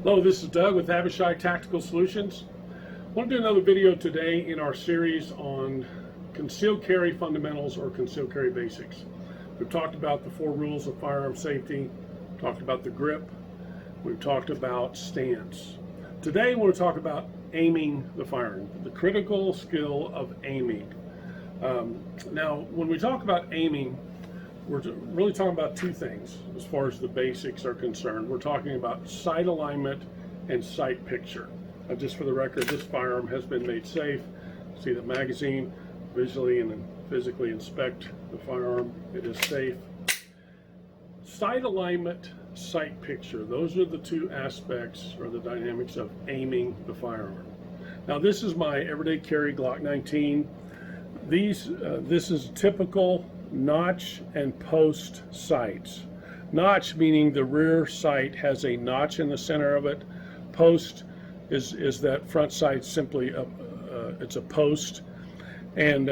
Hello, this is Doug with Abishai Tactical Solutions. I want to do another video today in our series on concealed carry fundamentals or concealed carry basics. We've talked about the 4 rules of firearm safety, talked about the grip, we've talked about stance. Today I want to talk about aiming the firearm, the critical skill of aiming. Now, when we talk about aiming, we're really talking about 2 things as far as the basics are concerned. We're talking about sight alignment and sight picture. Just for the record, this firearm has been made safe. See the magazine, visually and physically inspect the firearm. It is safe. Sight alignment, sight picture. Those are the 2 aspects or the dynamics of aiming the firearm. Now, this is my everyday carry Glock 19. This is typical notch and post sights. Notch meaning the rear sight has a notch in the center of it. Post is that front sight simply it's a post, and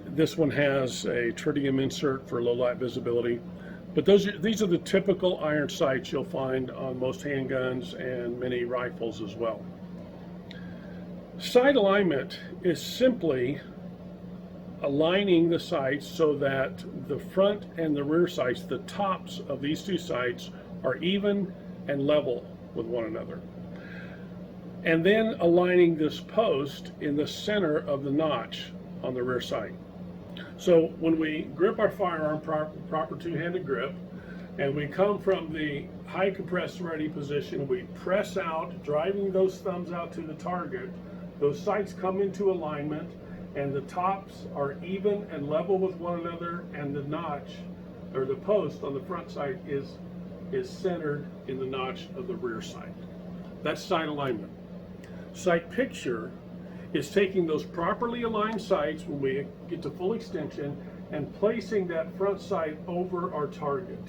this one has a tritium insert for low light visibility. But these are the typical iron sights you'll find on most handguns and many rifles as well. Sight alignment is simply aligning the sights so that the front and the rear sights, the tops of these 2 sights, are even and level with one another. And then aligning this post in the center of the notch on the rear sight. So when we grip our firearm, proper 2-handed grip, and we come from the high compressed ready position, we press out, driving those thumbs out to the target. Those sights come into alignment, and the tops are even and level with one another, and the notch or the post on the front sight is centered in the notch of the rear sight. That's sight alignment. Sight picture is taking those properly aligned sights when we get to full extension and placing that front sight over our target.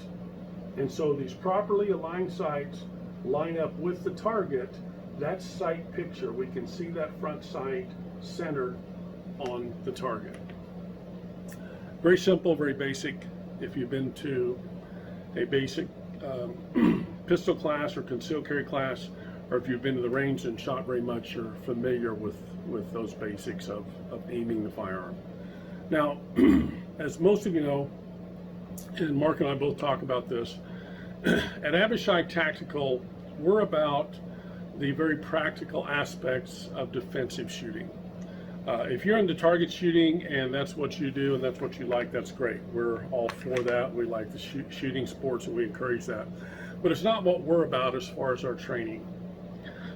And so these properly aligned sights line up with the target. That's sight picture. We can see that front sight centered on the target. Very simple, very basic. If you've been to a basic pistol class or concealed carry class, or if you've been to the range and shot very much, you're familiar with those basics of aiming the firearm. Now, as most of you know, and Mark and I both talk about this, at Abishai Tactical, we're about the very practical aspects of defensive shooting. If you're into target shooting and that's what you do and that's what you like, that's great. We're all for that. We like the shooting sports and we encourage that. But it's not what we're about as far as our training.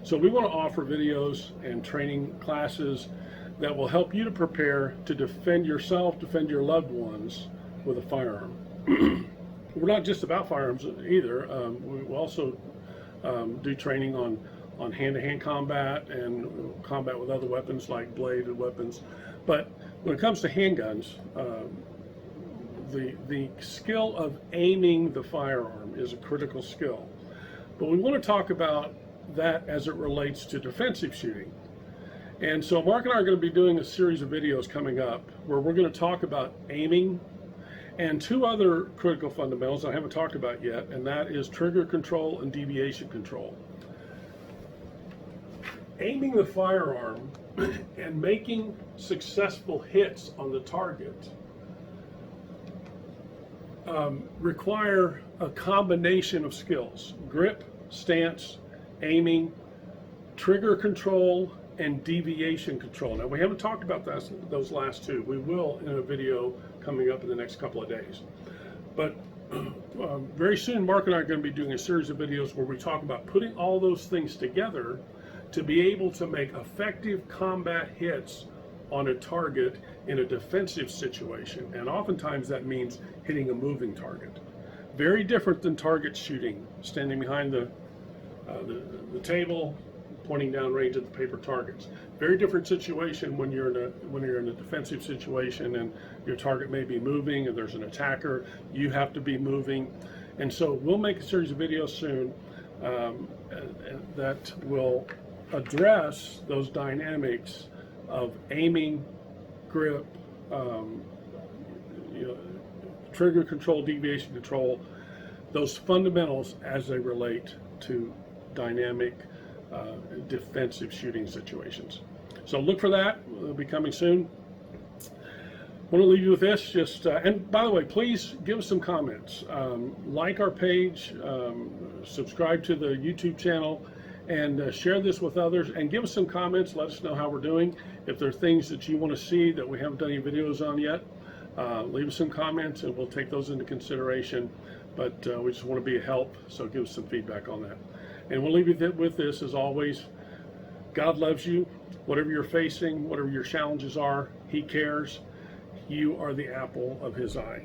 So we want to offer videos and training classes that will help you to prepare to defend yourself, defend your loved ones with a firearm. We're not just about firearms either. We also do training on hand-to-hand combat and combat with other weapons like bladed weapons. But when it comes to handguns, the skill of aiming the firearm is a critical skill. But we want to talk about that as it relates to defensive shooting. And so Mark and I are going to be doing a series of videos coming up where we're going to talk about aiming and 2 other critical fundamentals I haven't talked about yet, and that is trigger control and deviation control. Aiming the firearm and making successful hits on the target require a combination of skills: grip, stance, aiming, trigger control, and deviation control. Now, we haven't talked about those last 2. We will in a video coming up in the next couple of days. But very soon, Mark and I are going to be doing a series of videos where we talk about putting all those things together to be able to make effective combat hits on a target in a defensive situation. And oftentimes that means hitting a moving target. Very different than target shooting, standing behind the table, pointing down range at the paper targets. Very different situation when you're in a defensive situation and your target may be moving and there's an attacker. You have to be moving. And so we'll make a series of videos soon that will address those dynamics of aiming, grip, trigger control, deviation control, those fundamentals as they relate to dynamic defensive shooting situations. So look for that. It'll be coming soon. I want to leave you with this. Just and by the way, please give us some comments. Like our page, subscribe to the YouTube channel, and share this with others. And give us some comments. Let us know how we're doing. If there are things that you want to see that we haven't done any videos on yet, leave us some comments, and we'll take those into consideration. But we just want to be a help, so give us some feedback on that. And we'll leave you with this, as always. God loves you. Whatever you're facing, whatever your challenges are, He cares. You are the apple of His eye.